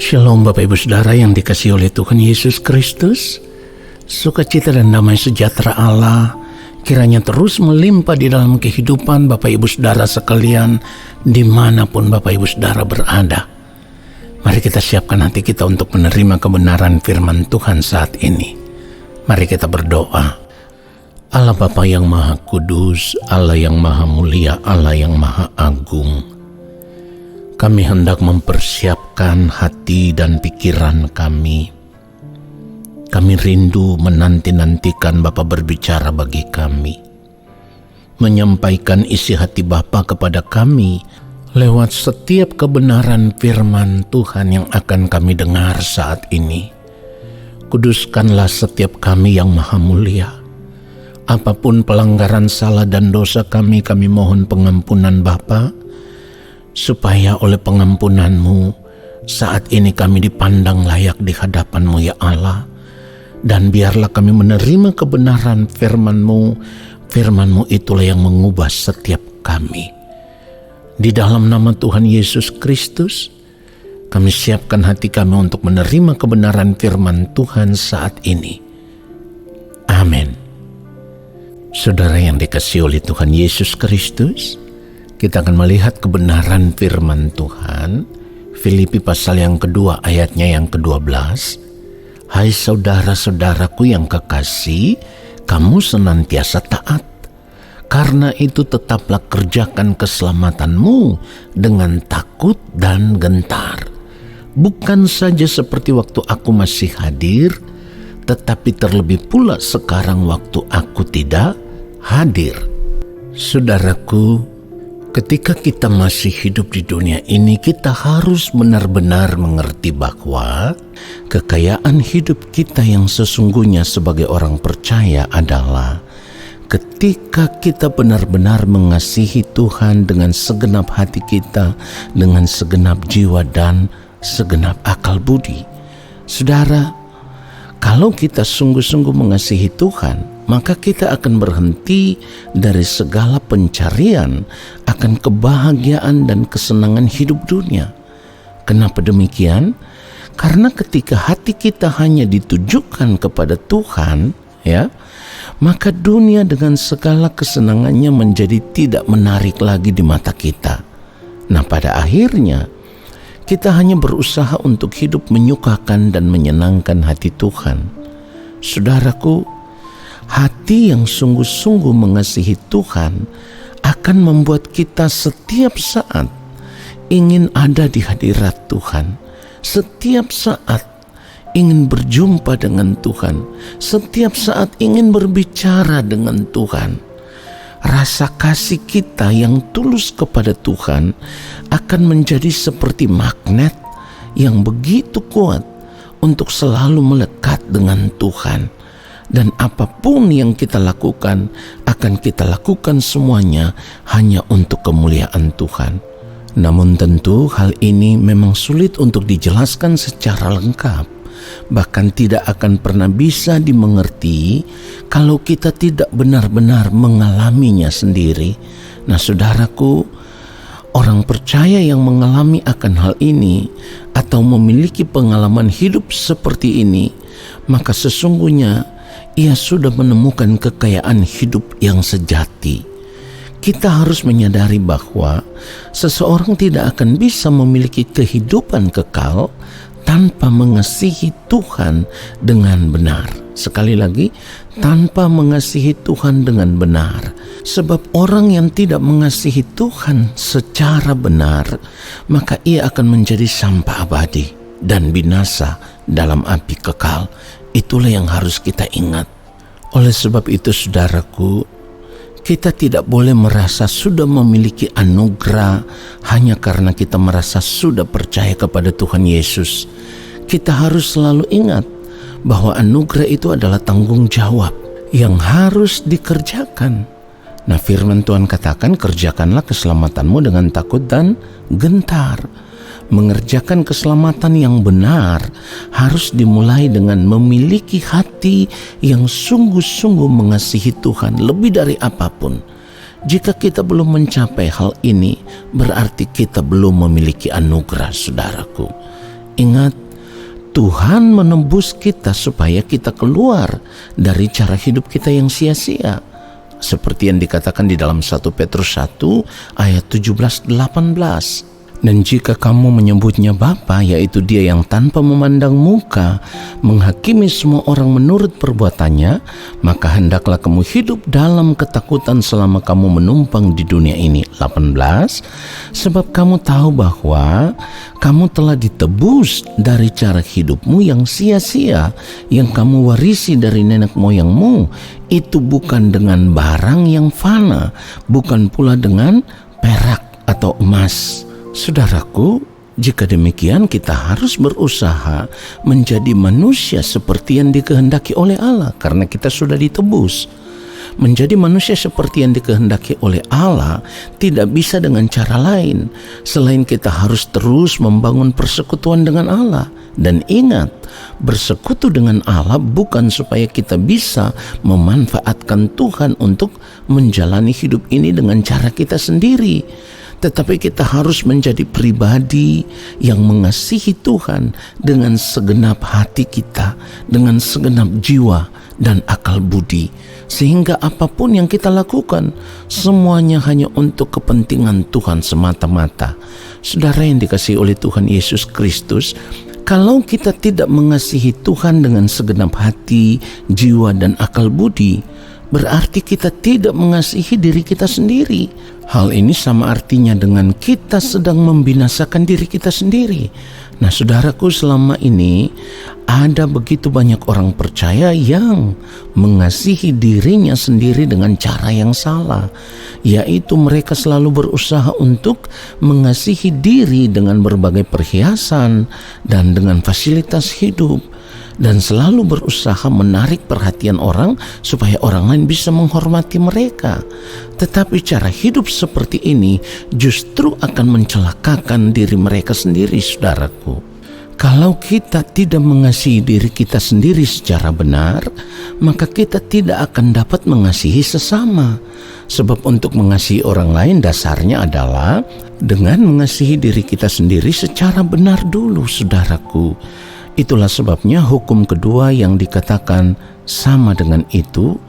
Shalom Bapak Ibu Saudara yang dikasihi oleh Tuhan Yesus Kristus. Sukacita dan damai sejahtera Allah kiranya terus melimpah di dalam kehidupan Bapak Ibu Saudara sekalian dimanapun Bapak Ibu Saudara berada. Mari kita siapkan hati kita untuk menerima kebenaran firman Tuhan saat ini. Mari kita berdoa. Allah Bapa yang Maha Kudus, Allah yang Maha Mulia, Allah yang Maha Agung, kami hendak mempersiapkan hati dan pikiran kami. Kami rindu menanti-nantikan Bapa berbicara bagi kami, menyampaikan isi hati Bapa kepada kami lewat setiap kebenaran firman Tuhan yang akan kami dengar saat ini. Kuduskanlah setiap kami yang Maha Mulia. Apapun pelanggaran salah dan dosa kami mohon pengampunan Bapa, supaya oleh pengampunan-Mu saat ini kami dipandang layak di hadapan-Mu ya Allah. Dan biarlah kami menerima kebenaran firman-Mu. Firman-Mu itulah yang mengubah setiap kami. Di dalam nama Tuhan Yesus Kristus, kami siapkan hati kami untuk menerima kebenaran firman Tuhan saat ini. Amin. Saudara yang dikasihi oleh Tuhan Yesus Kristus, kita akan melihat kebenaran firman Tuhan. Filipi pasal yang kedua ayatnya yang ke-12. Hai saudara-saudaraku yang kekasih, kamu senantiasa taat. Karena itu tetaplah kerjakan keselamatanmu dengan takut dan gentar. Bukan saja seperti waktu aku masih hadir, tetapi terlebih pula sekarang waktu aku tidak hadir. Saudaraku, ketika kita masih hidup di dunia ini, kita harus benar-benar mengerti bahwa kekayaan hidup kita yang sesungguhnya sebagai orang percaya adalah ketika kita benar-benar mengasihi Tuhan dengan segenap hati kita, dengan segenap jiwa dan segenap akal budi. Saudara, kalau kita sungguh-sungguh mengasihi Tuhan, maka kita akan berhenti dari segala pencarian akan kebahagiaan dan kesenangan hidup dunia. Kenapa demikian? Karena ketika hati kita hanya ditujukan kepada Tuhan, maka dunia dengan segala kesenangannya menjadi tidak menarik lagi di mata kita. Nah, pada akhirnya kita hanya berusaha untuk hidup menyukakan dan menyenangkan hati Tuhan. Saudaraku, hati yang sungguh-sungguh mengasihi Tuhan akan membuat kita setiap saat ingin ada di hadirat Tuhan. Setiap saat ingin berjumpa dengan Tuhan. Setiap saat ingin berbicara dengan Tuhan. Rasa kasih kita yang tulus kepada Tuhan akan menjadi seperti magnet yang begitu kuat untuk selalu melekat dengan Tuhan. Dan apapun yang kita lakukan, akan kita lakukan semuanya hanya untuk kemuliaan Tuhan. Namun tentu hal ini memang sulit untuk dijelaskan secara lengkap. Bahkan tidak akan pernah bisa dimengerti kalau kita tidak benar-benar mengalaminya sendiri. Nah, saudaraku, orang percaya yang mengalami akan hal ini atau memiliki pengalaman hidup seperti ini, maka sesungguhnya ia sudah menemukan kekayaan hidup yang sejati. Kita harus menyadari bahwa seseorang tidak akan bisa memiliki kehidupan kekal tanpa mengasihi Tuhan dengan benar. Sekali lagi, tanpa mengasihi Tuhan dengan benar. Sebab orang yang tidak mengasihi Tuhan secara benar, maka ia akan menjadi sampah abadi dan binasa dalam api kekal. Itulah yang harus kita ingat. Oleh sebab itu, saudaraku, kita tidak boleh merasa sudah memiliki anugerah hanya karena kita merasa sudah percaya kepada Tuhan Yesus. Kita harus selalu ingat bahwa anugerah itu adalah tanggung jawab yang harus dikerjakan. Nah, firman Tuhan katakan, kerjakanlah keselamatanmu dengan takut dan gentar. Mengerjakan keselamatan yang benar harus dimulai dengan memiliki hati yang sungguh-sungguh mengasihi Tuhan lebih dari apapun. Jika kita belum mencapai hal ini, berarti kita belum memiliki anugerah, saudaraku. Ingat, Tuhan menembus kita supaya kita keluar dari cara hidup kita yang sia-sia. Seperti yang dikatakan di dalam 1 Petrus 1 ayat 17-18. Dan jika kamu menyebutnya Bapa, yaitu Dia yang tanpa memandang muka menghakimi semua orang menurut perbuatannya, maka hendaklah kamu hidup dalam ketakutan selama kamu menumpang di dunia ini. 18. Sebab kamu tahu bahwa kamu telah ditebus dari cara hidupmu yang sia-sia yang kamu warisi dari nenek moyangmu. Itu bukan dengan barang yang fana, bukan pula dengan perak atau emas. Saudaraku, jika demikian kita harus berusaha menjadi manusia seperti yang dikehendaki oleh Allah karena kita sudah ditebus. Menjadi manusia seperti yang dikehendaki oleh Allah tidak bisa dengan cara lain selain kita harus terus membangun persekutuan dengan Allah. Dan ingat, bersekutu dengan Allah bukan supaya kita bisa memanfaatkan Tuhan untuk menjalani hidup ini dengan cara kita sendiri, tetapi kita harus menjadi pribadi yang mengasihi Tuhan dengan segenap hati kita, dengan segenap jiwa dan akal budi, sehingga apapun yang kita lakukan semuanya hanya untuk kepentingan Tuhan semata-mata. Saudara yang dikasihi oleh Tuhan Yesus Kristus, kalau kita tidak mengasihi Tuhan dengan segenap hati, jiwa dan akal budi, berarti kita tidak mengasihi diri kita sendiri. Hal ini sama artinya dengan kita sedang membinasakan diri kita sendiri. Nah, saudaraku, selama ini ada begitu banyak orang percaya yang mengasihi dirinya sendiri dengan cara yang salah, yaitu mereka selalu berusaha untuk mengasihi diri dengan berbagai perhiasan dan dengan fasilitas hidup, dan selalu berusaha menarik perhatian orang supaya orang lain bisa menghormati mereka. Tetapi cara hidup seperti ini justru akan mencelakakan diri mereka sendiri, saudaraku. Kalau kita tidak mengasihi diri kita sendiri secara benar, maka kita tidak akan dapat mengasihi sesama. Sebab untuk mengasihi orang lain dasarnya adalah dengan mengasihi diri kita sendiri secara benar dulu, saudaraku. Itulah sebabnya hukum kedua yang dikatakan sama dengan itu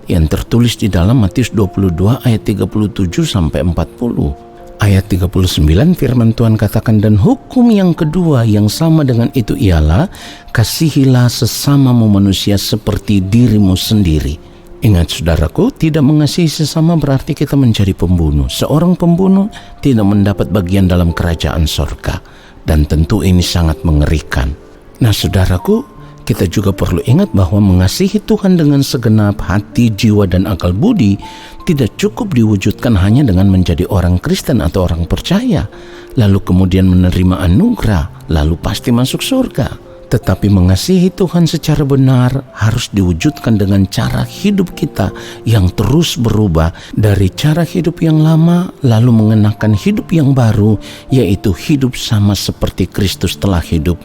yang tertulis di dalam Matius 22 ayat 37 sampai 40. Ayat 39 firman Tuhan katakan, dan hukum yang kedua yang sama dengan itu ialah kasihilah sesamamu manusia seperti dirimu sendiri. Ingat, saudaraku, tidak mengasihi sesama berarti kita menjadi pembunuh. Seorang pembunuh tidak mendapat bagian dalam kerajaan sorga, dan tentu ini sangat mengerikan. Nah, saudaraku, kita juga perlu ingat bahwa mengasihi Tuhan dengan segenap hati, jiwa, dan akal budi tidak cukup diwujudkan hanya dengan menjadi orang Kristen atau orang percaya, lalu kemudian menerima anugerah, lalu pasti masuk surga. Tetapi mengasihi Tuhan secara benar harus diwujudkan dengan cara hidup kita yang terus berubah dari cara hidup yang lama, lalu mengenakan hidup yang baru, yaitu hidup sama seperti Kristus telah hidup.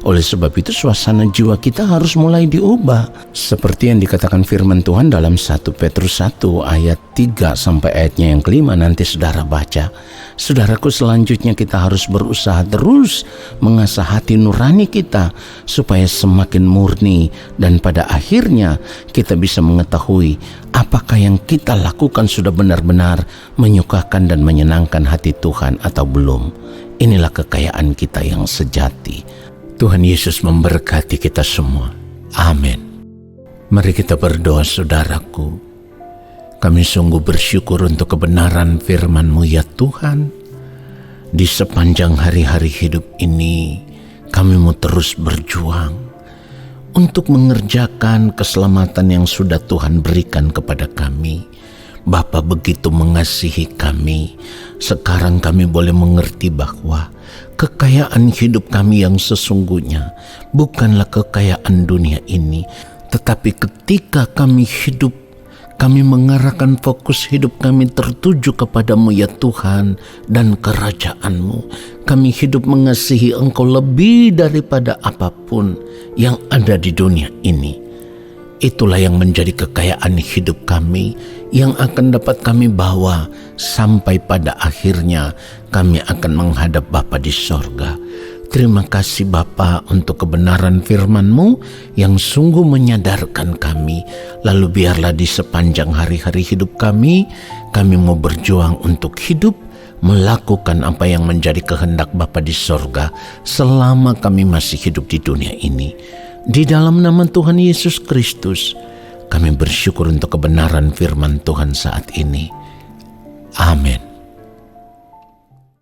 Oleh sebab itu suasana jiwa kita harus mulai diubah. Seperti yang dikatakan firman Tuhan dalam 1 Petrus 1 ayat 3 sampai ayatnya yang kelima, nanti saudara baca. Saudaraku, selanjutnya kita harus berusaha terus mengasah hati nurani kita supaya semakin murni, dan pada akhirnya kita bisa mengetahui apakah yang kita lakukan sudah benar-benar menyukakan dan menyenangkan hati Tuhan atau belum. Inilah kekayaan kita yang sejati. Tuhan Yesus memberkati kita semua. Amin. Mari kita berdoa, saudaraku. Kami sungguh bersyukur untuk kebenaran firman-Mu ya Tuhan. Di sepanjang hari-hari hidup ini, kami mau terus berjuang untuk mengerjakan keselamatan yang sudah Tuhan berikan kepada kami. Bapa begitu mengasihi kami. Sekarang kami boleh mengerti bahwa kekayaan hidup kami yang sesungguhnya bukanlah kekayaan dunia ini, tetapi ketika kami hidup, kami mengarahkan fokus hidup kami tertuju kepadamu ya Tuhan dan kerajaan-Mu. Kami hidup mengasihi Engkau lebih daripada apapun yang ada di dunia ini. Itulah yang menjadi kekayaan hidup kami, yang akan dapat kami bawa sampai pada akhirnya kami akan menghadap Bapa di sorga. Terima kasih Bapa untuk kebenaran firman-Mu yang sungguh menyadarkan kami. Lalu biarlah di sepanjang hari-hari hidup kami mau berjuang untuk hidup, melakukan apa yang menjadi kehendak Bapa di sorga selama kami masih hidup di dunia ini. Di dalam nama Tuhan Yesus Kristus, kami bersyukur untuk kebenaran firman Tuhan saat ini. Amin.